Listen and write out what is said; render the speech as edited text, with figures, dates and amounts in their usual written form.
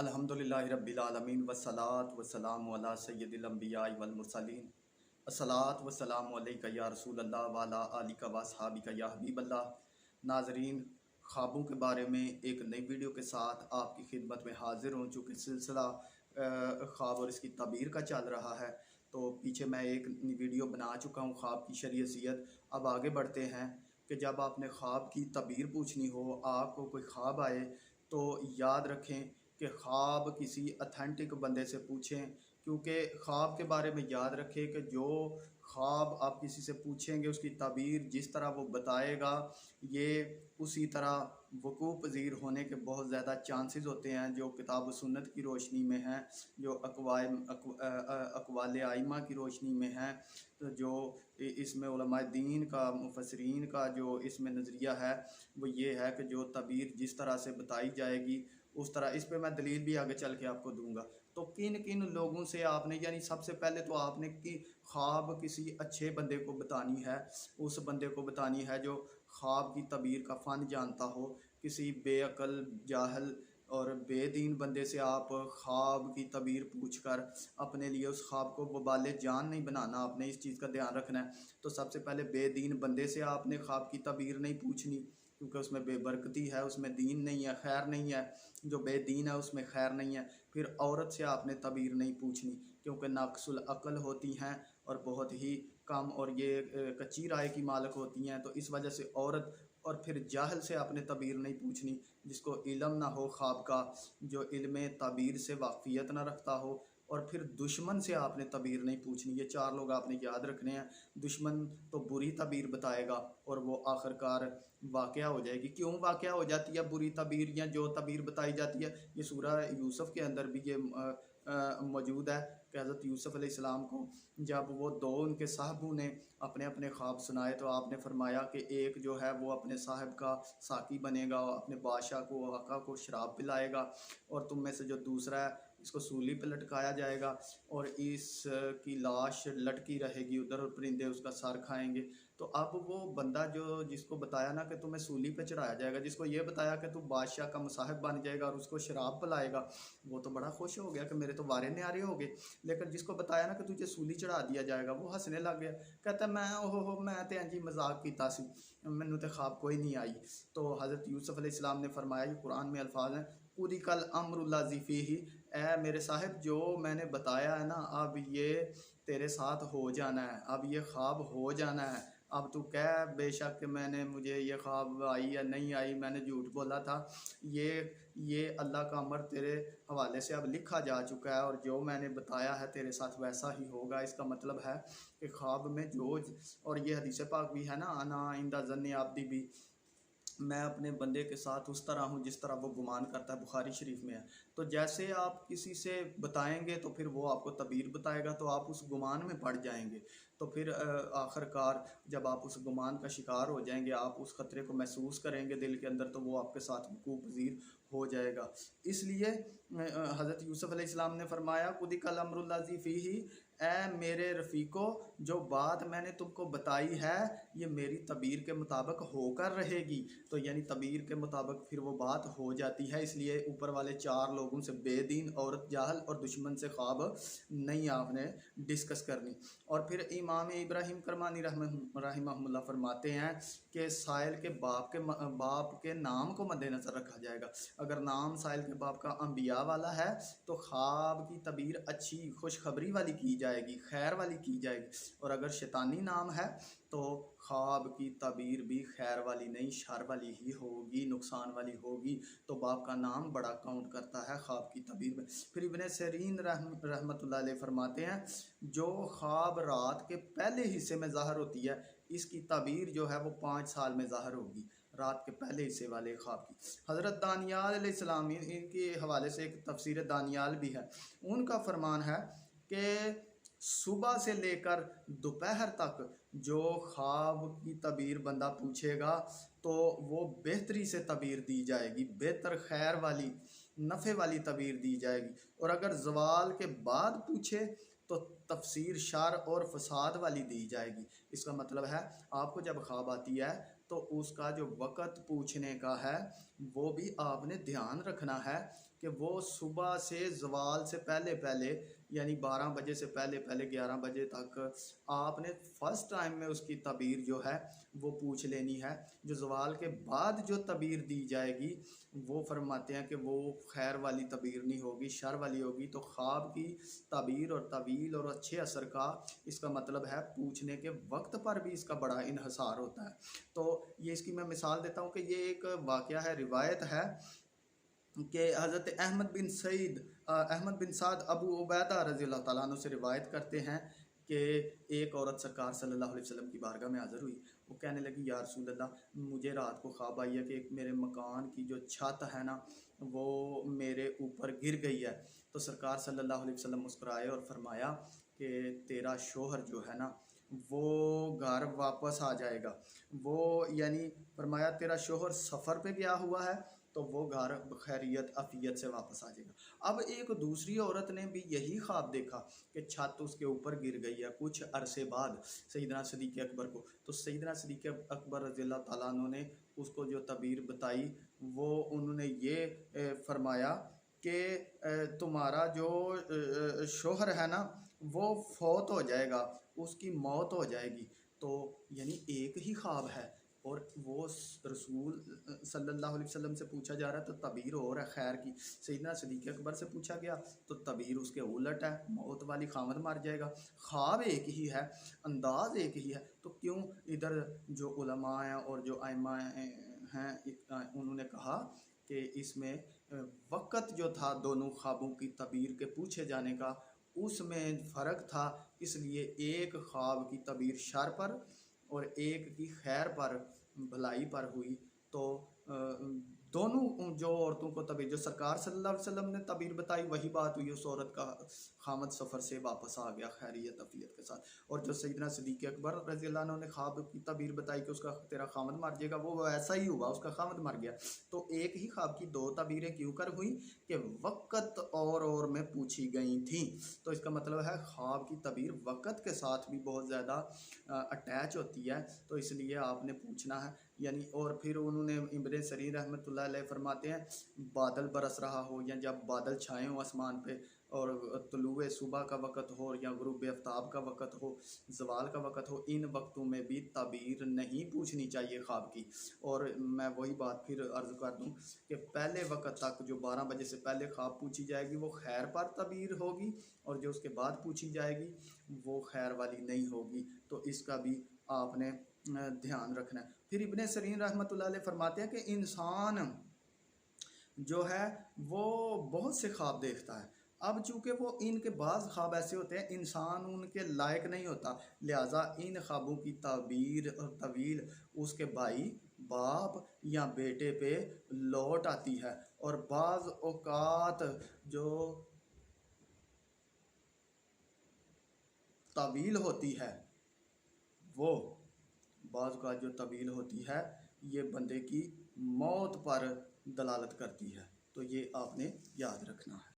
अल्हम्दुलिल्लाहि रब्बिल आलमीन वस्सलातु वस्सलामु अला सय्यिदिल अंबियाइ वल मुरसलीन अस्सलातु वस्सलामु अलैका या रसूलल्लाह व अला आलिका व अस्हाबिका या हबीबल्लाह। नाज़रीन, ख्वाबों के बारे में एक नई वीडियो के साथ आपकी खिदमत में हाजिर हूँ। चूँकि सिलसिला ख्वाब और इसकी ताबीर का चल रहा है, तो पीछे मैं एक वीडियो बना चुका हूँ ख्वाब की शरीयत। अब आगे बढ़ते हैं कि जब आपने ख्वाब की ताबीर पूछनी हो, आपको कोई ख्वाब आए, तो याद रखें कि ख्वाब किसी अथेंटिक बंदे से पूछें। क्योंकि ख्वाब के बारे में याद रखें कि जो ख्वाब आप किसी से पूछेंगे, उसकी ताबीर जिस तरह वो बताएगा, ये उसी तरह वकूफ़ पज़ीर होने के बहुत ज़्यादा चांसेस होते हैं, जो किताब व सुन्नत की रोशनी में हैं, जो अक़वाल आइम्मा की रोशनी में हैं, तो जो इसमें उलमाए दीन का, मुफस्सिरीन का जो इसमें नज़रिया है वो ये है कि जो ताबीर जिस तरह से बताई जाएगी उस तरह। इस पे मैं दलील भी आगे चल के आपको दूंगा। तो किन किन लोगों से आपने, यानी सबसे पहले तो आपने कि ख्वाब किसी अच्छे बंदे को बतानी है, उस बंदे को बतानी है जो ख्वाब की तबीर का फ़न जानता हो। किसी बेअकल, जाहल और बेदीन बंदे से आप ख्वाब की तबीर पूछकर अपने लिए उस ख्वाब को वबाले जान नहीं बनाना। आपने इस चीज़ का ध्यान रखना है। तो सबसे पहले बेदीन बंदे से आपने ख्वाब की तबीर नहीं पूछनी, क्योंकि उसमें बेबरकती है, उसमें दीन नहीं है, खैर नहीं है। जो बेदीन है उसमें खैर नहीं है। फिर औरत से आपने तबीर नहीं पूछनी, क्योंकि नाक़िसुल अक़ल होती हैं और बहुत ही कम, और ये कच्ची राय की मालक होती हैं। तो इस वजह से औरत, और फिर जाहल से आपने तबीर नहीं पूछनी, जिसको इल्म ना हो ख्वाब का, जो इल्म ताबीर से वाक़फ़ियत ना रखता हो। और फिर दुश्मन से आपने तबीर नहीं पूछनी। ये चार लोग आपने याद रखने हैं। दुश्मन तो बुरी तबीर बताएगा और वो आखिरकार वाक़या हो जाएगी। क्यों वाक़या हो जाती है बुरी तबीर, या जो तबीर बताई जाती है? ये सूरह यूसुफ़ के अंदर भी ये मौजूद है कि हज़रत यूसुफ़ अलैहिस्सलाम को जब वो दो उनके साहबों ने अपने अपने ख्वाब सुनाए, तो आपने फरमाया कि एक जो है वो अपने साहब का साकी बनेगा, अपने बादशाह को, आका को शराब पिलाएगा, और तुम में से जो दूसरा है इसको सूली पे लटकाया जाएगा और इसकी लाश लटकी रहेगी उधर, और परिंदे उसका सर खाएंगे। तो अब वो बंदा जो, जिसको बताया ना कि तुम्हें सूली पे चढ़ाया जाएगा, जिसको ये बताया कि तू बादशाह का मुसाहिब बन जाएगा और उसको शराब पिलाएगा, वो तो बड़ा खुश हो गया कि मेरे तो वारे न्यारे हो गए। लेकिन जिसको बताया ना कि तुझे सूली चढ़ा दिया जाएगा, वो हंसने लग गया। कहता मैं ओहो मैं तो इंज ही मजाक किया सी, मैनू तो ख्वाब कोई नहीं आई। तो हज़रत यूसुफ़ अलैहिस्सलाम ने फरमाया, ये कुरान में अल्फाज हैं, पूरी कल अम्रुल्लाज़ी फ़ीही, ए मेरे साहिब जो मैंने बताया है ना, अब ये तेरे साथ हो जाना है, अब ये ख्वाब हो जाना है। अब तू कह बेशक कि मैंने, मुझे ये ख्वाब आई या नहीं आई, मैंने झूठ बोला था, ये अल्लाह का अमर तेरे हवाले से अब लिखा जा चुका है, और जो मैंने बताया है तेरे साथ वैसा ही होगा। इसका मतलब है कि ख्वाब में जो, और ये हदीस पाक भी है ना, अना इंदा ज़न्नि आब्दी भी, मैं अपने बंदे के साथ उस तरह हूँ जिस तरह वो गुमान करता है, बुखारी शरीफ में है। तो जैसे आप किसी से बताएंगे तो फिर वो आपको तबीर बताएगा, तो आप उस गुमान में पड़ जाएंगे। तो फिर आखिरकार जब आप उस गुमान का शिकार हो जाएंगे, आप उस ख़तरे को महसूस करेंगे दिल के अंदर, तो वो आपके साथ वकूफ़ पज़ीर हो जाएगा। इसलिए हज़रत यूसुफ़ अलैहिस्सलाम ने फरमाया, खुदी कल अमरुल्लाज़ी फ़ीही, ए मेरे रफ़ीको, जो बात मैंने तुमको बताई है ये मेरी तबीर के मुताबिक होकर रहेगी। तो यानी तबीर के मुताबिक फिर वो बात हो जाती है। इसलिए ऊपर वाले चार लोगों से, बेदीन, औरत, जाहल और दुश्मन से ख्वाब नहीं आपने डिस्कस करनी। और फिर इमाम इब्राहिम करमानी रहमहुल्लाह फरमाते हैं कि साइल के बाप के नाम को मद्देनज़र रखा जाएगा। अगर नाम साइल के बाप का अंबिया वाला है तो ख्वाब की तबीर अच्छी, खुशखबरी वाली की जाएगी, खैर वाली की जाएगी। और अगर शैतानी नाम है तो ख्वाब की तबीर भी खैर वाली नहीं, शर वाली ही होगी, नुकसान वाली होगी। तो बाप का नाम बड़ा काउंट करता है ख्वाब की तबीर में। फिर इब्ने सीरीन रहमतुल्लाह अलैह फरमाते हैं, जो ख्वाब रात के पहले हिस्से में ज़ाहिर होती है, इसकी तबीर जो है वो 5 साल में ज़ाहिर होगी, रात के पहले हिस्से वाले ख्वाब की। हज़रत दानियाल अलैहिस्सलाम, इनके हवाले से एक तफसीर दानियाल भी है, उनका फरमान है कि सुबह से लेकर दोपहर तक जो ख्वाब की तबीर बंदा पूछेगा तो वो बेहतरी से तबीर दी जाएगी, बेहतर, खैर वाली, नफ़े वाली तबीर दी जाएगी। और अगर जवाल के बाद पूछे तो तफसीर शर और फसाद वाली दी जाएगी। इसका मतलब है आपको जब ख्वाब आती है तो उसका जो वक़्त पूछने का है वो भी आपने ध्यान रखना है कि वो सुबह से ज़वाल से पहले पहले, यानी 12 बजे से पहले पहले 11 बजे तक आपने फ़र्स्ट टाइम में उसकी तबीर जो है वो पूछ लेनी है। जो ज़वाल के बाद जो तबीर दी जाएगी वो फरमाते हैं कि वो खैर वाली तबीर नहीं होगी, शर वाली होगी। तो ख्वाब की तबीर और तवील और अच्छे असर का इसका मतलब है पूछने के वक्त पर भी इसका बड़ा इन्हसार होता है। तो ये इसकी मैं मिसाल देता हूँ कि ये एक वाक़या है, रिवायत है कि हज़रत अहमद बिन साद अबू उबैदा रज़ी अल्लाह तआला अन्हु से रिवायत करते हैं कि एक औरत सरकार सल्लल्लाहु अलैहि वसल्लम की बारगाह में हाज़िर हुई। वो कहने लगी, या रसूल अल्लाह, मुझे रात को ख्वाब आई है कि एक मेरे मकान की जो छत है ना वो मेरे ऊपर गिर गई है। तो सरकार सल्लल्लाहु अलैहि वसल्लम मुस्कुराए और फरमाया कि तेरा शोहर जो है ना वो घर वापस आ जाएगा। वो यानी फरमाया तेरा शोहर सफ़र पे गया हुआ है तो वो घर खैरियत अफियत से वापस आ जाएगा। अब एक दूसरी औरत ने भी यही ख्वाब देखा कि छत उसके ऊपर गिर गई है कुछ अरसे बाद सैयदना सिद्दीक़ अकबर को। तो सैयदना सिद्दीक़ अकबर रज़ी अल्लाह तआला अन्हु ने उसको जो तबीर बताई वो उन्होंने ये फरमाया कि तुम्हारा जो शोहर है ना वो फौत हो जाएगा, उसकी मौत हो जाएगी। तो यानी एक ही ख्वाब है और वो रसूल सल्लल्लाहु अलैहि वसल्लम से पूछा जा रहा है तो तबीर और है खैर की। सैयदना सिद्दीक़ अकबर से पूछा गया तो तबीर उसके उलट है, मौत वाली, खामद मर जाएगा। ख्वाब एक ही है, अंदाज एक ही है, तो क्यों इधर जो उलमा हैं और जो आइम्मा हैं उन्होंने कहा कि इसमें वक़्त जो था दोनों ख्वाबों की तबीर के पूछे जाने का उसमें फ़र्क था। इसलिए एक ख्वाब की तबीर शर पर और एक की खैर पर, भलाई पर हुई। तो दोनों जो औरतों को तबीर, जो सरकार सल्लल्लाहु अलैहि वसल्लम ने तबीर बताई वही बात हुई, उस औरत का खामद सफ़र से वापस आ गया खैरियत अफियत के साथ। और जो सैयदना सिद्दीक़ अकबर रज़ी अल्लाह अन्हु ने ख्वाब की तबीर बताई कि उसका तेरा खामद मर जाएगा, वो ऐसा ही हुआ, उसका खामद मर गया। तो एक ही ख्वाब की दो तबीरें क्यों कर हुई कि वक़्त और में पूछी गई थी। तो इसका मतलब है ख्वाब की तबीर वक़्त के साथ भी बहुत ज़्यादा अटैच होती है, तो इसलिए आपने पूछना है। यानी और फिर उन्होंने इब्न सरीर रहमतुल्लाह अलैह फरमाते हैं बादल बरस रहा हो या जब बादल छाए हों आसमान पे और तुलुए सुबह का वक़्त हो या गुरूब आफ्ताब का वक़्त हो, ज़वाल का वक़्त हो, इन वक्तों में भी तबीर नहीं पूछनी चाहिए ख्वाब की। और मैं वही बात फिर अर्ज़ कर दूँ कि पहले वक़्त तक जो 12 बजे से पहले ख्वाब पूछी जाएगी वो खैर पर तबीर होगी और जो उसके बाद पूछी जाएगी वो खैर वाली नहीं होगी। तो इसका भी आपने ध्यान रखना है। फिर इब्ने सरीन रहमतुल्लाह अलैह फरमाते हैं कि इंसान जो है वो बहुत से ख्वाब देखता है। अब चूँकि वो इनके बाज़ ख्वाब ऐसे होते हैं इंसान उनके लायक नहीं होता, लिहाजा इन ख्वाबों की ताबीर और तवील उसके भाई, बाप या बेटे पे लौट आती है। और बाज़ औक़ात जो तवील होती है वो बाज़ का जो तवील होती है ये बंदे की मौत पर दलालत करती है। तो ये आपने याद रखना है।